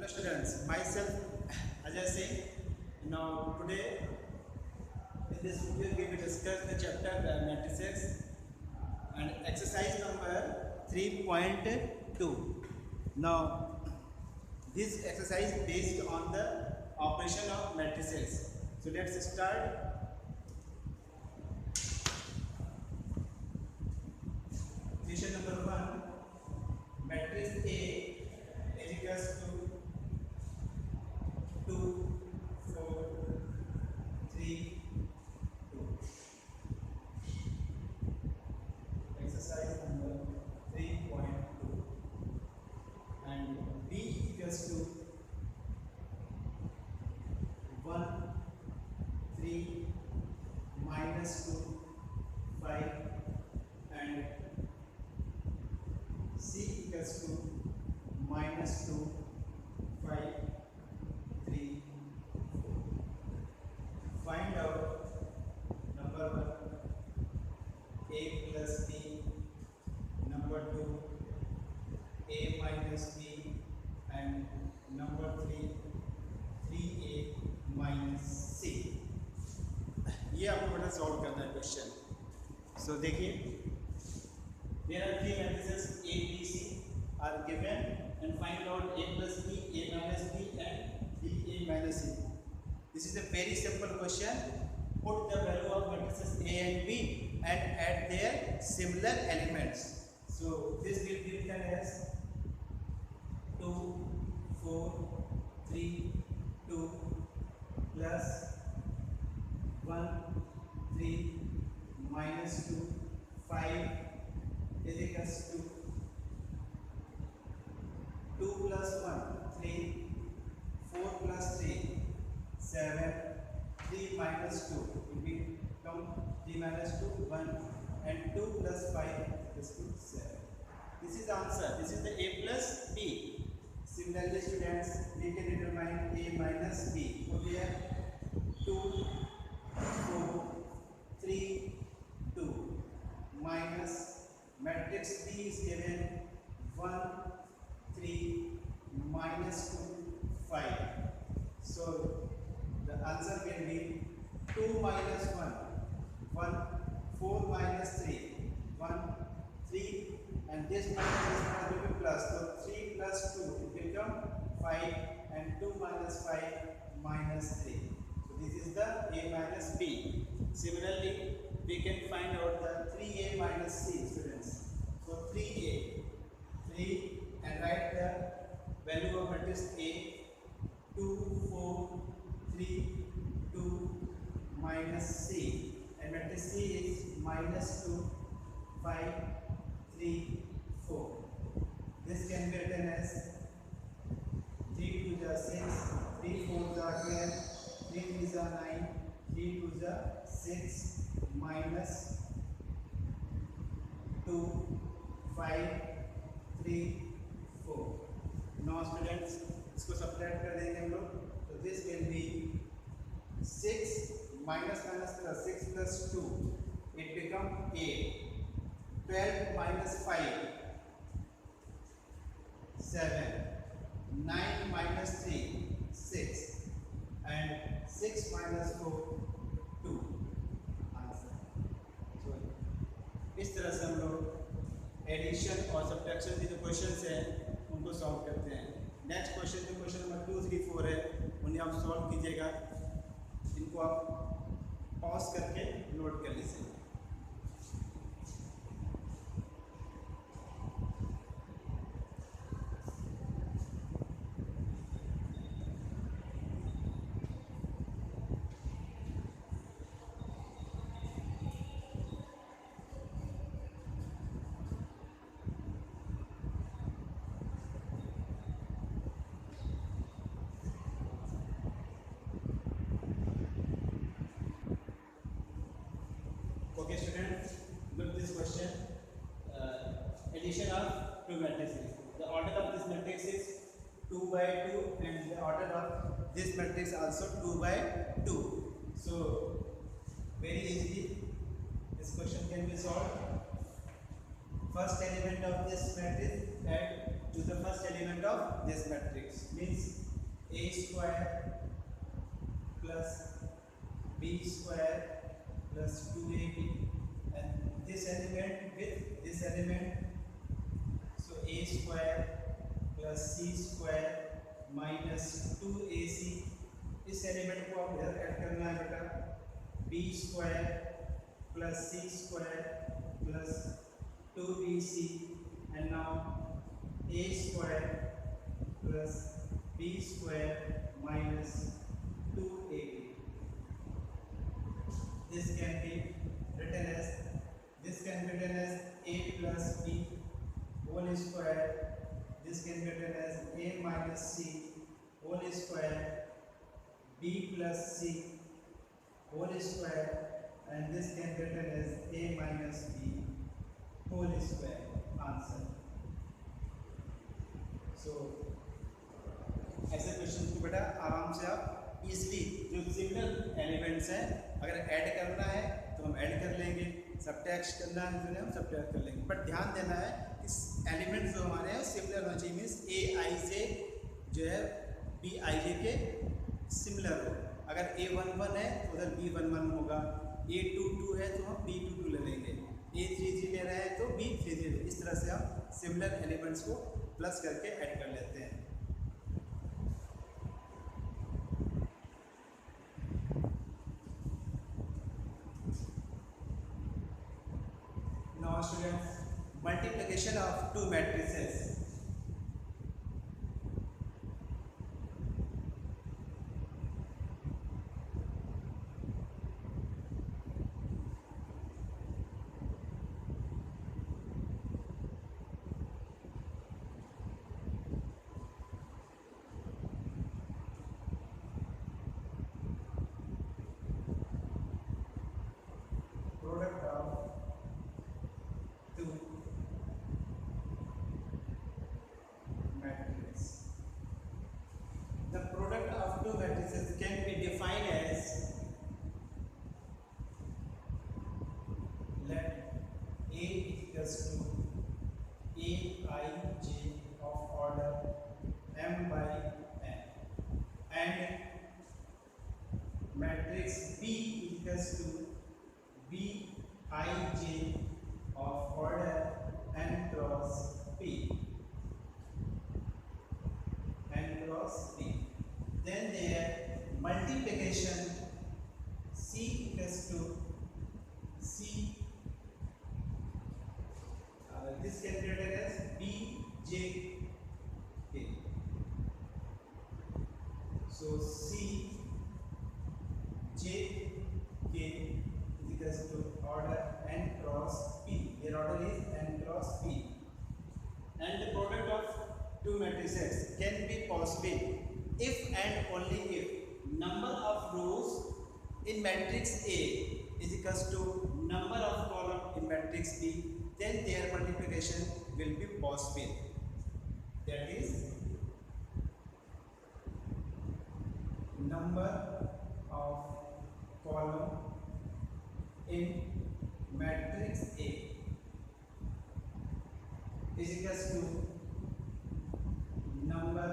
Students, myself Ajay Singh. Now today in this video we will discuss the chapter matrices and exercise number 3.2. Now this exercise based on the operation of matrices. So let's start. Question number 1. Matrix A is equals to 2, 4, 3, 2. Exercise number 3.2. And B equals to 1, 3, minus 2, 5, and C equals to minus 2, 5, 3, 4. Find out number 1, A plus B, number 2, A minus B, and number 3, 3A minus C. ये आपको बेटा solve करना है question. सो देखिए, there are three matrices A, B, C are given and find out A plus B, A minus B and B A minus C. This is a very simple question. Put the value of matrices A and B and add their similar elements. So this will be written as 2, 4, 3, 2 plus 1, 3, minus 2, 5 is equals to 2 plus 1, 3, 4 plus 3, 7, 3 minus 2, it will become 3 minus 2, 1, and 2 plus 5 is 7. This is the answer. This is the A plus B. Similarly, students, we can determine A minus B. So here 2, 4, 3, 2 minus matrix B is given 1, 3, minus 2, 5. So the answer will be 2 minus 1, 1, 4 minus 3, 1, 3, and this minus will be plus. So 3 plus 2 will become 5, and 2 minus 5 minus 3. So this is the A minus B. Similarly, we can find out the 3A minus C, students. So 3A, 3, and write the value of matrix A, 2, 4, 3, 2, minus C. And matrix C is minus 2, 5, 3, 4. This can be written as 3 2 is 6, 3 4 is 12, 3 3 is 9, 3 2 is 6, minus 2, 5, 3, 4. Now students, इसको subtract कर देंगे हम लोग. तो this will be 6 minus plus 6 plus 2. It become A. 12 minus 5, 7. 9 minus 3, 6. And 6 minus 4, 2. इस तरह से हम लोग एडिशन और सब्ट्रैक्शन के जो क्वेश्चंस हैं उनको सॉल्व करते हैं. नेक्स्ट क्वेश्चन जो क्वेश्चन नंबर 2, 3, 4 है, उन्हें आप सॉल्व कीजिएगा. इनको आप पॉज करके नोट कर लीजिए. Okay, students, look this question. Addition of two matrices. The order of this matrix is 2 by 2, and the order of this matrix also 2 by 2. So very easily this question can be solved. First element of this matrix add to the first element of this matrix, means a square plus b square plus 2ab, and this element with this element, so a square plus c square minus 2ac, इस element को आप इधर add करना है बेटा, b square plus c square plus 2bc, and now a square plus b square minus 2ab. This can be written as a plus b whole square. This can be written as a minus c whole square, b plus c whole square, and this can be written as a minus b whole square. Answer. So ऐसे question को बेटा आराम से आप easily, जो similar elements हैं, अगर add करना है तो हम ऐड कर लेंगे, सबट्रैक्ट करना है तो हम सबट्रैक्ट कर लेंगे, बट ध्यान देना है इस एलिमेंट्स जो हमारे हैं सिमिलर होना चाहिए, मीन्स ए आई जे जो है बी आई जे के सिमिलर हो. अगर A11 है तो उधर B11 होगा, A22 है तो हम B22 ले लेंगे, A33 ले रहे हैं तो B33. इस तरह से हम सिमिलर एलिमेंट्स को प्लस करके ऐड कर लेते हैं. Now students, multiplication of two matrices. Product of two matrices. The product of two matrices can be defined as, let A equals to Aij of order m by n, and matrix B equals to Bij of order n cross p, n cross p. Then their multiplication C equals to C, this can be written as Bj k. So C J k is equals to order n cross p. Their order is n cross p. And the product of two matrices can be possible if and only if number of rows in matrix A is equals to number of columns in matrix B, then their multiplication will be possible. That is, number of column in matrix A is equals to number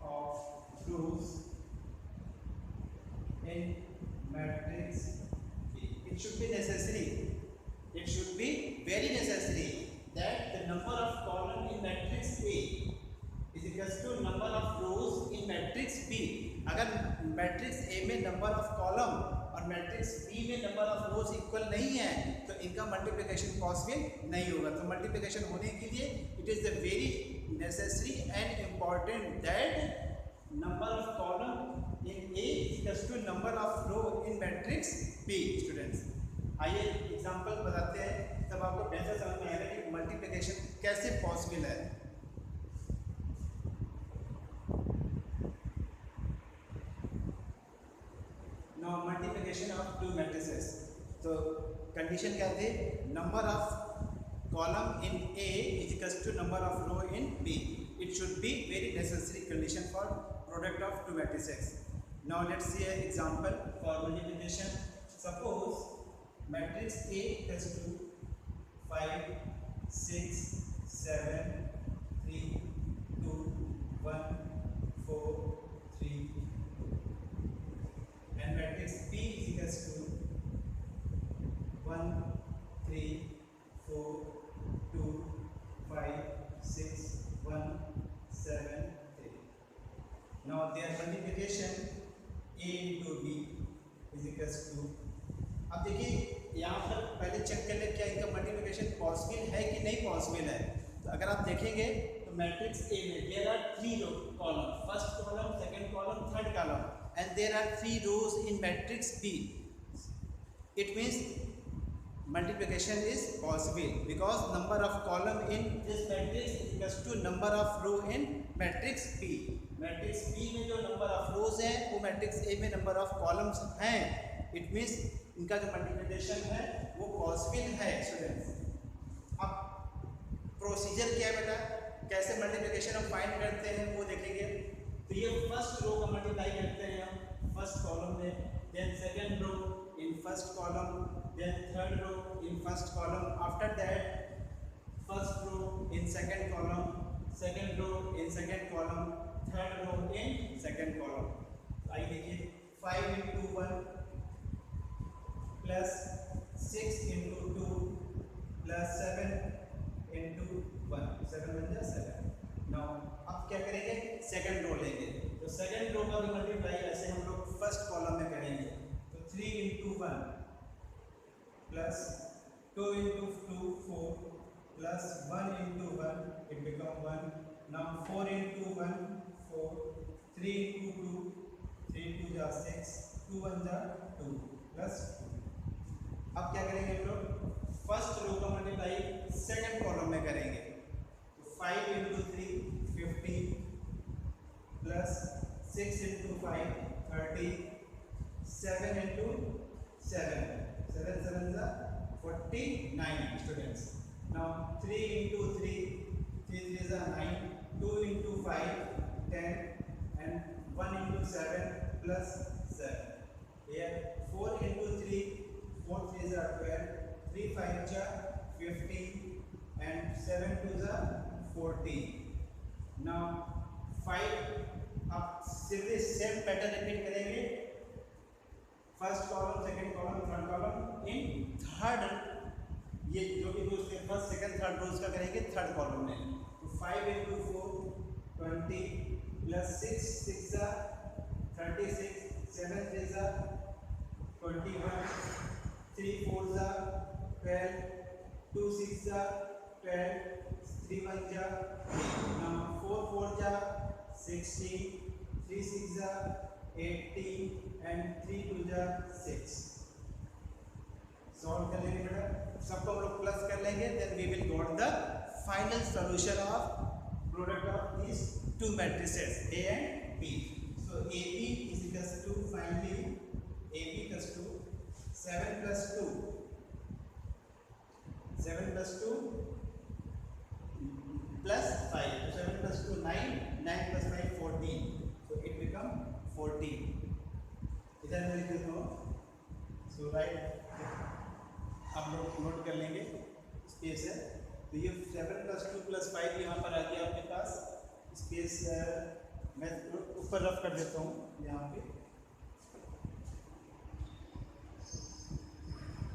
of rows in matrix B. It should be necessary. It should be very necessary that the number of column in matrix A is equals to number of rows in matrix B. अगर matrix A में number of column और matrix B में number of rose equal नहीं है तो इनका multiplication possible नहीं होगा. तो मल्टीप्लिकेशन होने के लिए it is the very necessary and important that number of column in A equals to number of row in matrix B. Students, आइए एग्जांपल बताते हैं, तब आपको बेहतर समझ में आएगा कि मल्टीप्लिकेशन कैसे पॉसिबल है. Now multiplication of two matrices. तो कंडीशन क्या थी? Number of column in A is equals to number of row in B. It should be very necessary condition for product of two matrices. Now let's see an example for multiplication. Suppose matrix A equals to 5, 6, 7, 3, 2, 1, 4, 1 7 3. Now their multiplication a into b is equals to, अब देखिए यहाँ पर पहले check कर ले क्या इनका multiplication possible है कि नहीं पॉसिबल है। तो अगर आप देखेंगे तो मैट्रिक्स ए में there are 3 column, first column, second column, third column, and there are 3 rows in matrix B. It means multiplication is possible because number of column in this matrix is equals to number of row in matrix B. Matrix B में जो number of rows है वो matrix A में number of columns हैं। It means इनका जो multiplication है वो possible है स्टूडेंट्स। अब प्रोसीजर क्या है बेटा, कैसे मल्टीप्लिकेशन हम फाइंड करते हैं वो देखेंगे। तो ये फर्स्ट रो का मल्टीप्लाई करते हैं हम फर्स्ट कॉलम में, then second row in first column, then third row in first column, after that first row in second column, second row in second column, third row in second column। तो आइए देखिए 5 into 1 plus 6 into 2 plus 7 into 1, 7 बन जाए 7। Now अब क्या करेंगे, second row लेंगे। तो सेकंड रो का भी मल्टीप्लाई ऐसे हम लोग फर्स्ट कॉलम में करेंगे। 3 into 1 plus 2 into 2 4 plus 1 into 1 it become 1। now 4 into 1 4, 3 into 2 3 2 जा 6, 2 1 जा 2 plus 2। अब क्या करेंगे हम लोग, फर्स्ट रो का मल्टीप्लाई सेकंड कॉलम में करेंगे। तो 5 into 3 15 plus 6 into 5 30, 7 into 7, 7 7 is 49 students। now 3 into 3, 3 3 is 9, 2 into 5 10, and 1 into 7 plus 7। here 4 into 3, 4 3 is 12, 3 5 is 15, and 7 2 is 14। now 5 अब सीधे सेम पैटर्न रिपीट करेंगे, first column, second column, third column, in third ये जो भी रोज थे first second third रोज का करेंगे third column में। तो 5 into 4 20 plus 6 6 36, 7 3 21, 3 4 12, 2 6 12, 3 1 now 4 4 16, 3 6 18, and 3 2 6। Solve कर लेंगे बेटा, सबको हम लोग प्लस कर लेंगे, then we will got the final solution of product of these two matrices A and B। so AB is equals to, finally AB equals to 7 plus 2 plus 5, so 7 plus 2 9, 9 plus 5 14, so it become 14। इधर में लिख देता हूँ। सो right आप लोग note कर लेंगे, space है। तो ये 7 plus 2 plus 5 यहाँ पर आ गया आपके पास, स्पेस मैं ऊपर रफ कर देता हूँ यहाँ पे।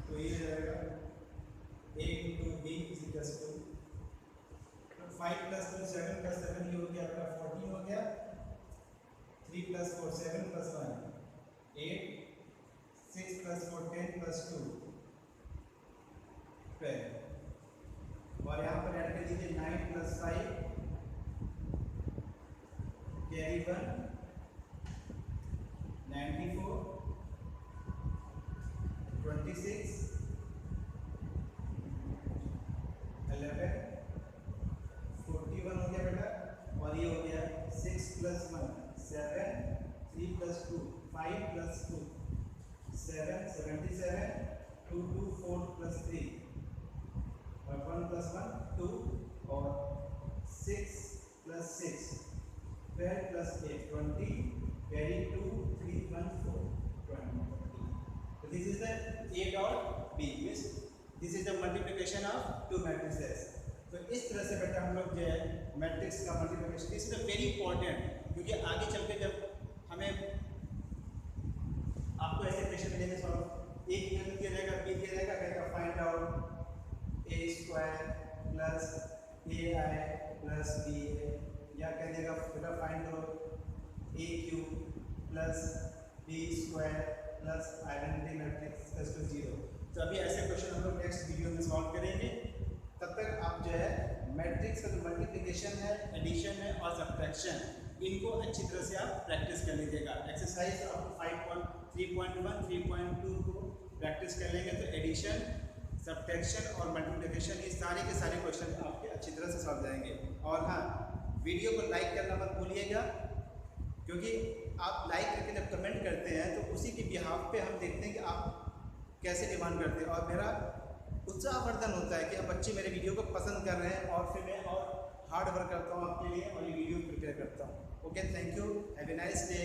तो ये रहेगा A into B is equals to 5 plus 2 7 plus 7 ये हो गया आपका 14 हो गया, 3 plus 4 7 plus 1 8, 6 plus 4 10 plus 2 12, और यहाँ पर ऐड कर दीजिए 9 plus 5 कैरी 1 94, 26 11 41 हो गया बेटा, और ये हो गया 6 plus 1 7, 3 plus 2 5 plus 2 7 77, 2 2 4 plus 3 और 1 plus 1 2, और 6 plus 6 12 plus 8 20, carry 2 3 1 4 20। So this is the A dot B, means this is the multiplication of two matrices। तो इस तरह से बेटा हम लोग जो है मैट्रिक्स का multiplication, this is very important, क्योंकि आगे चल के जब हमें आपको ऐसे क्वेश्चन मिलेंगे सॉल्व, एक दिया जाएगा, बी दिया जाएगा, कहेगा find out a square plus ai plus plus B A, या कह देगा बेटा फाइंड करो A cube plus B square plus identity matrix equals to 0। तो अभी ऐसे क्वेश्चन हम लोग नेक्स्ट वीडियो में सॉल्व करेंगे। तब तक आप जो है मैट्रिक्स का जो मल्टीप्लिकेशन है, एडिशन है और सब्ट्रैक्शन, इनको अच्छी तरह से आप प्रैक्टिस कर लीजिएगा। एक्सरसाइज आप 3.1 3.2 को प्रैक्टिस कर लेंगे तो एडिशन, सब्ट्रैक्शन और मल्टीप्लिकेशन ये सारे के सारे क्वेश्चन आपके अच्छी तरह से सॉल्व जाएंगे। और हाँ, वीडियो को लाइक करना मत भूलिएगा, क्योंकि आप लाइक करके जब कमेंट करते हैं तो उसी के बिहाफ पे हम देखते हैं कि आप कैसे डिमांड करते हैं, और मेरा उत्साहवर्धन होता है कि अब बच्चे मेरे वीडियो को पसंद कर रहे हैं और फिर मैं और हार्ड वर्क करता हूँ आपके लिए और ये वीडियो प्रिपेयर करता हूँ। Okay, thank you, have a nice day.